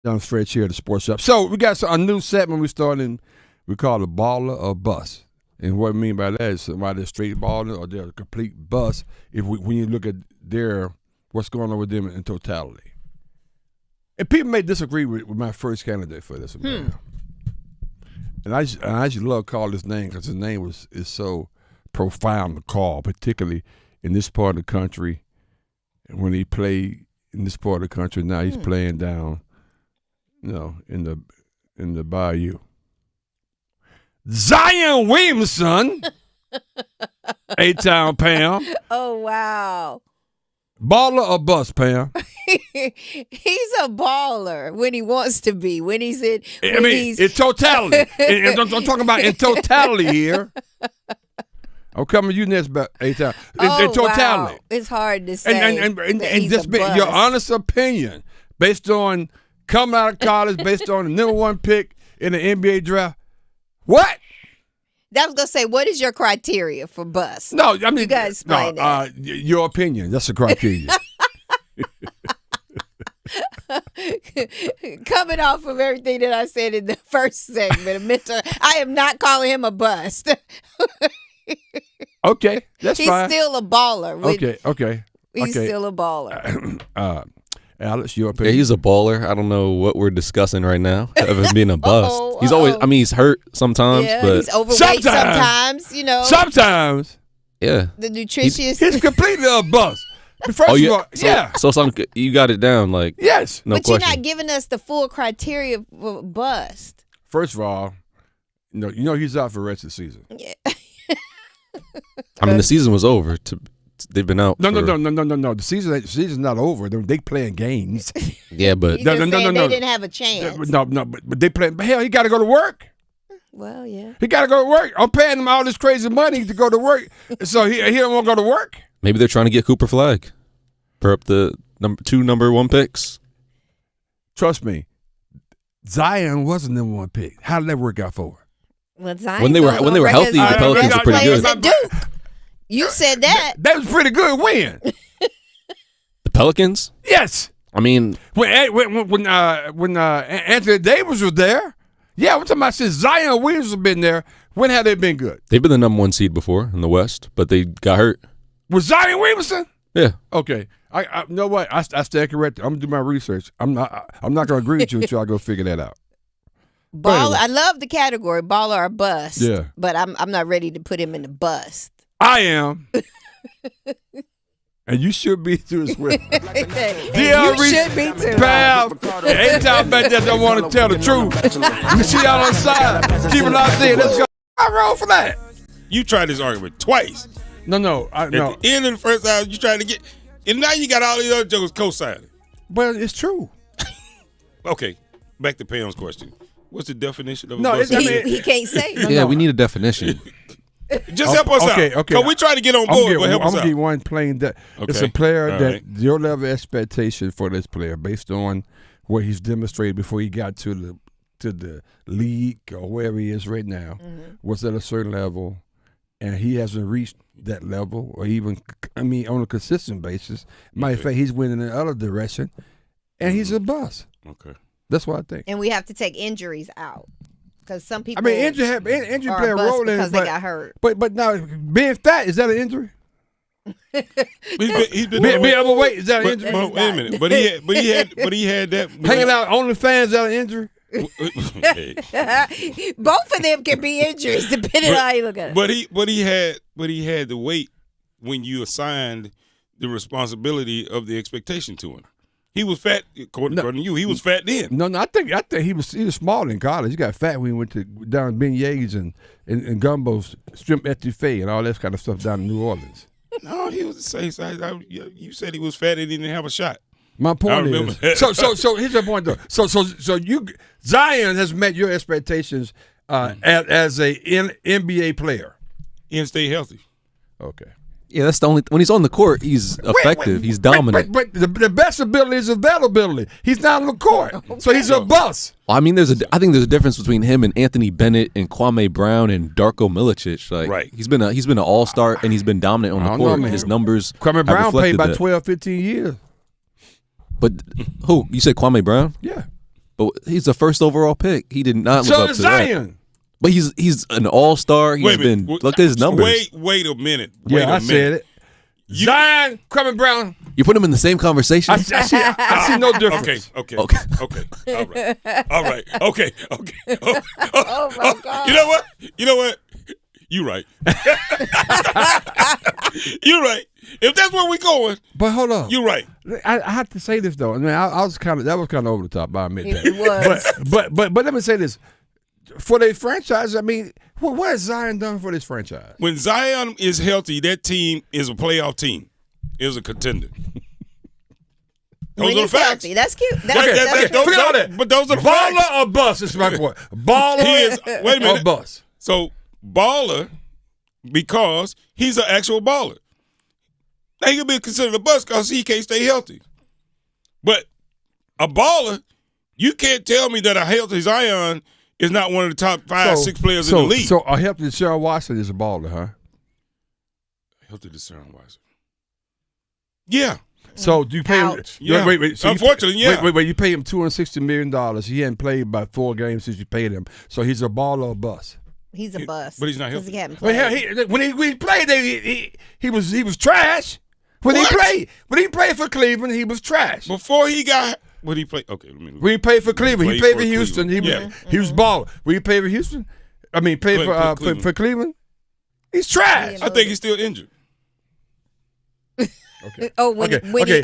Down the stretch here at the Sports Shop. So we got a new segment we starting. We call it baller or bust. And what I mean by that is somebody that's straight baller or they're a complete bust when you look at what's going on with them in totality. And people may disagree with my first candidate for this. And I just love to call his name because his name is so profound to call, particularly in this part of the country. And when he played in this part of the country, now he's playing down, in the bayou. Zion Williamson, 8-town Pam. Oh, wow. Baller or bust, Pam? He's a baller when he wants to be. When he's in, in totality. I'm talking about in totality here. I'm coming to you next, about 8-town. In totality. Wow. It's hard to say. And just your honest opinion, based on coming out of college, based on the number one pick in the NBA draft. What? I was going to say, what is your criteria for bust? No, I mean, you got to explain that. Your opinion. That's the criteria. Coming off of everything that I said in the first segment, I am not calling him a bust. Okay, that's fine. He's still a baller. Okay. He's still a baller. Alex, your opinion? Yeah, he's a baller. I don't know what we're discussing right now of him being a bust. He's always, he's hurt sometimes, but he's overweight sometimes, Sometimes. Yeah. The nutritious. He's completely a bust. First of all, yeah. So you got it down, like, yes. No but question. You're not giving us the full criteria for bust. First of all, he's out for the rest of the season. Yeah. The season was over. They've been out. No. The season's not over. They playing games. Yeah, but They didn't have a chance. No, but they playing. Hell, he got to go to work. Well, yeah. He got to go to work. I'm paying him all this crazy money to go to work, so he don't want to go to work. Maybe they're trying to get Cooper Flagg for up the number one picks. Trust me, Zion wasn't the number one pick. How did that work out for? Well, Zion when they were healthy, the Pelicans were pretty good. You said that. That was pretty good win. The Pelicans? Yes. I mean, when Anthony Davis was there, yeah, we're talking about since Zion Williamson has been there. When have they been good? They've been the number one seed before in the West, but they got hurt. Was Zion Williamson? Yeah. Okay. I you know what? I stand corrected. I'm gonna do my research. I'm not gonna agree with you until I go figure that out. Baller. I love the category baller or bust. Yeah. But I'm not ready to put him in the bust. I am. And you should be too as well. You should be too. Pal, anytime back there don't want to tell the truth. You see y'all on the side. Keep it locked in. Let's go. I roll for that. You tried this argument twice. No. At the end of the first hour, you tried to get, and now you got all these other jokers co-signing. Well, it's true. Okay, back to Pam's question. What's the definition of a No, bust? He can't say. Yeah, we need a definition. Just help us out. Okay. Because we try to get on board, but help us I'm out. going to give one plain that it's a player that your level of expectation for this player based on what he's demonstrated before he got to the league or wherever he is right now was at a certain level, and he hasn't reached that level or even, on a consistent basis. Matter of fact, he's winning in the other direction, and he's a bust. Okay. That's what I think. And we have to take injuries out. Because some people injury play a role in it. Because they got hurt. But now, being fat, is that an injury? He's been being overweight, is that an injury? Wait a minute. But he had that. Hanging out OnlyFans, is that an injury? Both of them can be injuries, depending on how you look at it. But he had the weight when you assigned the responsibility of the expectation to him. He was fat, according to you. He was fat then. No, I think he was small in college. He got fat when he went down beignets and gumbos, shrimp etouffee, and all that kind of stuff down in New Orleans. No, he was the same size. You said he was fat and he didn't have a shot. My point is, so here's the point though. So Zion has met your expectations as a NBA player. And stay healthy. Okay. Yeah, that's the only. When he's on the court, he's effective. He's dominant. But the best ability is availability. He's not on the court, so he's a bust. Well, I think there's a difference between him and Anthony Bennett and Kwame Brown and Darko Milicic. Like, right. He's been an all-star and he's been dominant on the court. His numbers. Kwame Brown played about that. 12, 15 years. But who? You said Kwame Brown? Yeah. But he's the first overall pick. He did not live So up is to that. Zion. But he's an all-star. He's been look at his numbers. Wait a minute. Yeah, I said it. Zion, Kwame Brown. You put him in the same conversation. I see no difference. Okay. Okay. All right. Okay. Oh my God. You know what? You right. You're right. If that's where we going, But hold on. you're right. I have to say this though. I mean, I was kind of over the top. I admit that. It was. But let me say this: for their franchise, I mean, what has Zion done for this franchise? When Zion is healthy, that team is a playoff team. Is a contender. Those When are the he's facts. healthy. That's cute. That's Okay, cute. forget all that. But those are the Baller facts. or bust? This is my point. Baller He is. Wait a or minute. bust? So baller, because he's an actual baller. Now he can be considered a bust because he can't stay healthy. But a baller, you can't tell me that a healthy Zion is not one of the top 5, 6 players in the league. So a healthy Deshaun Watson is a baller, huh? Healthy Deshaun Watson. Yeah. So do you pay him? Ouch. Yeah. Wait. So Unfortunately, yeah. Wait. You pay him $260 million. He hadn't played about 4 games since you paid him. So he's a baller or bust. He's a bust. But he's not 'Cause healthy. he hadn't Well, played. hell, when he played, he was trash. When he played for Cleveland, he was trash. Before he got, what he played? Okay, let me. When he played for Cleveland, he Played played for for Houston. Cleveland. He was baller. When he played for Houston, played for Cleveland. He's trash. I think he's still injured. Okay. Oh, when he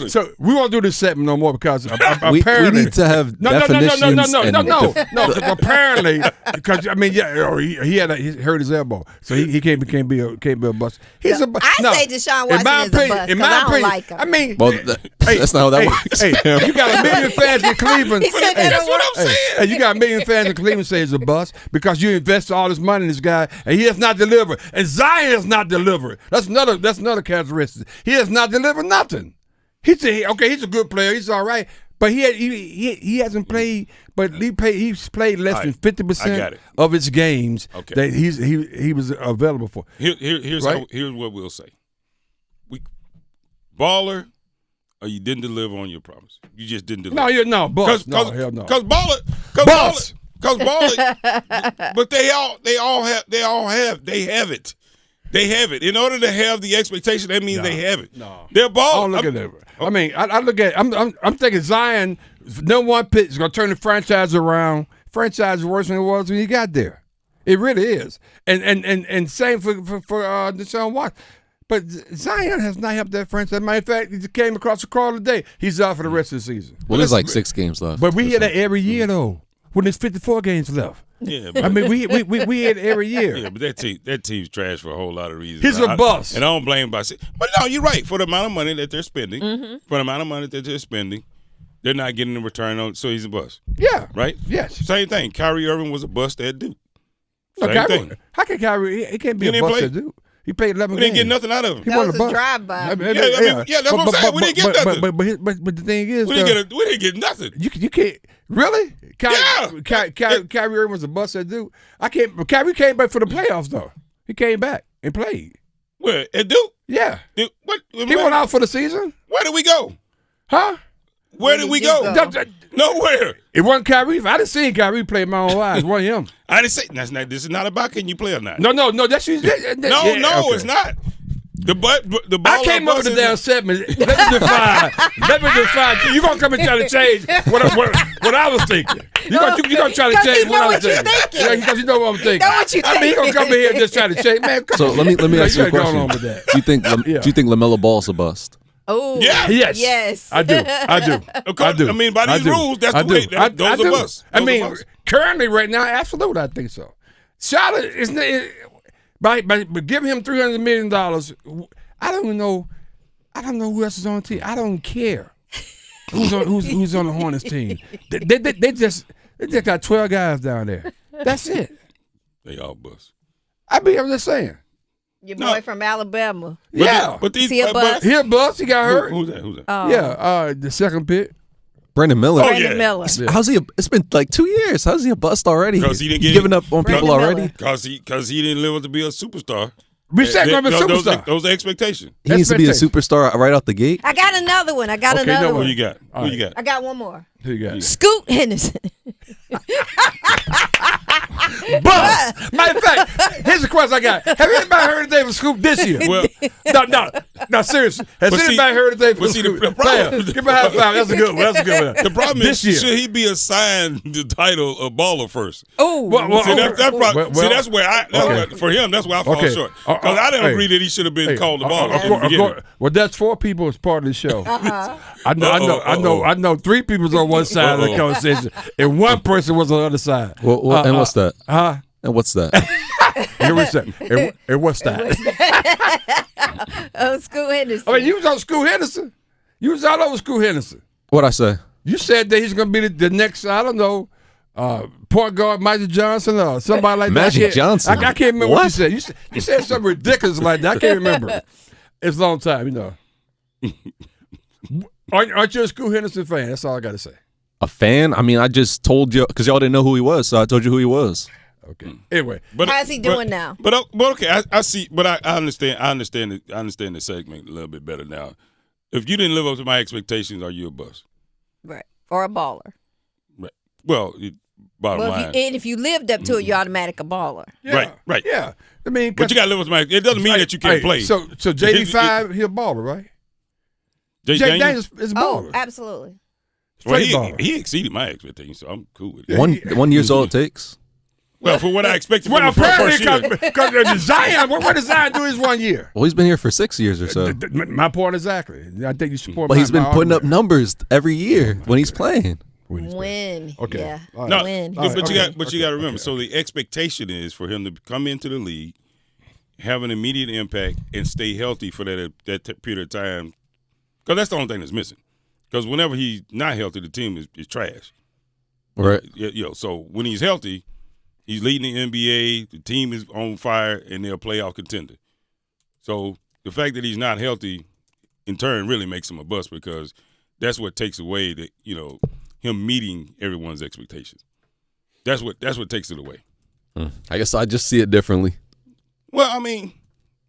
So we won't do this segment no more because we apparently need to have no, definitions. no. Because apparently, because I mean, yeah, he hurt his elbow, so he can't be a bust. He's a bust. I say Deshaun Watson is a bust because I don't like him. I mean, well, that's not how that works. Hey, you got a million fans in Cleveland. He said that That's what I'm saying. Hey, you got a million fans in Cleveland say he's a bust because you invested all this money in this guy and he has not delivered. And Zion has not delivered. That's another characteristic. He has not delivered nothing. He's a good player. He's all right, but he hasn't played. But he's played less than 50% of his games that he was available for. Here's Right? here's what we'll say: baller, or you didn't deliver on your promise. You just didn't deliver. No, bust. No, hell no. Because baller, but they have it. They have it. In order to have the expectation, that means they have it. No. They're ball. I don't look at that. I mean, I look at. I'm thinking Zion, number 1 pick, is going to turn the franchise around. Franchise is worse than it was when he got there. It really is. And same for Deshaun Watson. But Zion has not helped that franchise. Matter of fact, he just came across the call today. He's out for the rest of the season. Well, there's like 6 games left. But we hear that every year though. When there's 54 games left. Yeah, but, I mean, we hear it every year. yeah, but that team's trash for a whole lot of reasons. He's a bust. And I don't blame him by saying, but no, you're right. For the amount of money that they're spending, they're not getting the return on. So he's a bust. Yeah. Right. Yes. Same thing. Kyrie Irving was a bust at Duke. No, Same thing. How can Kyrie? He can't be He a didn't bust play. at Duke. He played 11 We games. didn't get nothing out of him. He That won was a a bust. drive-by. Yeah, that's what I'm saying. We didn't get nothing. But the thing is, We didn't get nothing. you can't really. Yeah. Kyrie Irving was a bust at Duke. Kyrie came back for the playoffs though. He came back and played. Where at Duke? Yeah. He went out for the season. Where did we go? Huh? Where did we go? Nowhere. It wasn't Kyrie. I didn't see Kyrie play my own eyes. It wasn't him. I didn't say that's not. This is not about can you play or not. No. That's No, it's not. The ball. I came up with the damn segment. Let me define. You gonna come and try to change what I was thinking? You gonna try to change what I was thinking? Yeah, because you know what I'm thinking. Know what you I mean, he gonna come in here and just try to change, man. So let me ask you a going on question. with that. Do you think LaMelo Ball's a bust? Oh, Yeah. Yes. I do. I mean, by these rules, that's the way. Those are busts. I mean, currently, right now, absolutely, I think so. Charlotte is by giving him $300 million. I don't even know. I don't know who else is on the team. I don't care who's on the Hornets team. They just got 12 guys down there. That's it. They all bust. I'm just saying. your boy from Alabama. Yeah, but these Is he a bust? he a bust. He got hurt. Who's that? Oh. Yeah, the second pick. Brandon Miller. Brandon Miller. How's he? It's been like 2 years. How's he a bust already? Because he didn't He's get giving up on people Brandon already. Miller. Because he didn't live up to be a superstar. We said going to be a superstar. Those are expectations. He needs to be a superstar right out the gate. I got another one. Who you got? Who you got? I got one more. Who you got? Scoot Henderson. Bust. Matter of fact, here's the question I got. Have anybody heard anything from Scoop this year? Well, no, seriously. Has anybody heard anything from Scoop? The problem, Give me a high five. That's a good one. The problem this is, year. should he be assigned the title of baller first? Oh, That's where for him, that's where I fall short. Because I don't agree that he should have been called the baller. Well, that's 4 people as part of the show. I know 3 people's on one side of the conversation, and 1 person was on the other side. And what's that? Huh? And what's that? And what's that? Oh, Scoot Henderson. I mean, you was on Scoot Henderson. You was all over Scoot Henderson. What'd I say? You said that he's going to be the next, I don't know, point guard Magic Johnson or somebody like that. Magic Johnson? I can't remember what you said. You said something ridiculous like that. I can't remember. It's a long time, you know. Aren't you a Scoot Henderson fan? That's all I got to say. A fan? I mean, I just told you because y'all didn't know who he was, so I told you who he was. Okay. Anyway, how's he doing now? But okay, I see. But I understand. I understand the segment a little bit better now. If you didn't live up to my expectations, are you a bust? Right, or a baller? Right. Well, bottom line. If you lived up to it, you're automatic a baller. yeah, Right. Yeah. I mean, but you got to live up to my. It doesn't mean that you can't play. So JD5, he a baller, right? Jay Daniels is a baller. Oh, absolutely. Well, he exceeded my expectations, so I'm cool with it. One year's all it takes. Well, for what I expected from the apparently, first year. Because Zion, what does Zion do his 1 year? Well, he's been here for 6 years or so. My point exactly. I think you support. But he's been putting up numbers every year when he's playing. Win. Okay. Yeah. Right. No, win. but you got to remember. So the expectation is for him to come into the league, have an immediate impact, and stay healthy for that period of time. Because that's the only thing that's missing. Because whenever he's not healthy, the team is trash. Right. So when he's healthy, he's leading the NBA. The team is on fire, and they're a playoff contender. So the fact that he's not healthy, in turn, really makes him a bust because that's what takes away him meeting everyone's expectations. That's what takes it away. I guess I just see it differently. Well, I mean,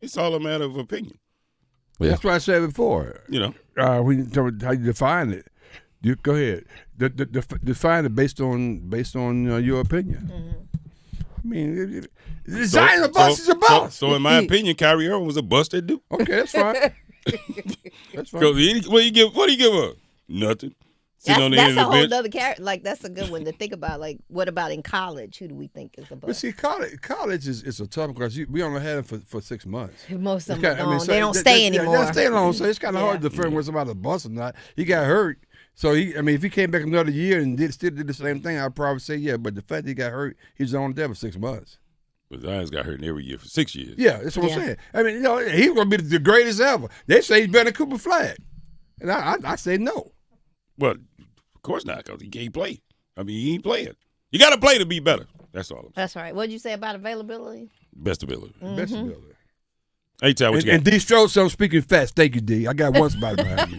it's all a matter of opinion. Yeah. That's what I said before. When you talk about how you define it, you go ahead. Define it based on your opinion. Mm-hmm. I mean, Zion's a bust. He's a bust. So in my opinion, Kyrie Irving was a bust at Duke. Okay, that's fine. That's fine. What do you give up? Nothing. That's a whole other character. Like that's a good one to think about. Like, what about in college? Who do we think is a bust? But see, college is a tough because we only had them for 6 months. Most of them are gone. They don't stay anymore. They don't stay long, so it's kind of hard to define whether somebody's a bust or not. He got hurt, so if he came back another year and still did the same thing, I'd probably say yeah. But the fact that he got hurt, he's only there for 6 months. But Zion's got hurt every year for 6 years. Yeah, that's what I'm saying. I mean, he's going to be the greatest ever. They say he's better than Cooper Flag, and I say no. Well, of course not, because he can't play. I mean, he ain't playing. You got to play to be better. That's all. That's right. What did you say about availability? Best ability. Mm-hmm. Best ability. Hey, Ty, what you got? And D. Strode, so I'm speaking fast. Thank you, D. I got one spot behind you.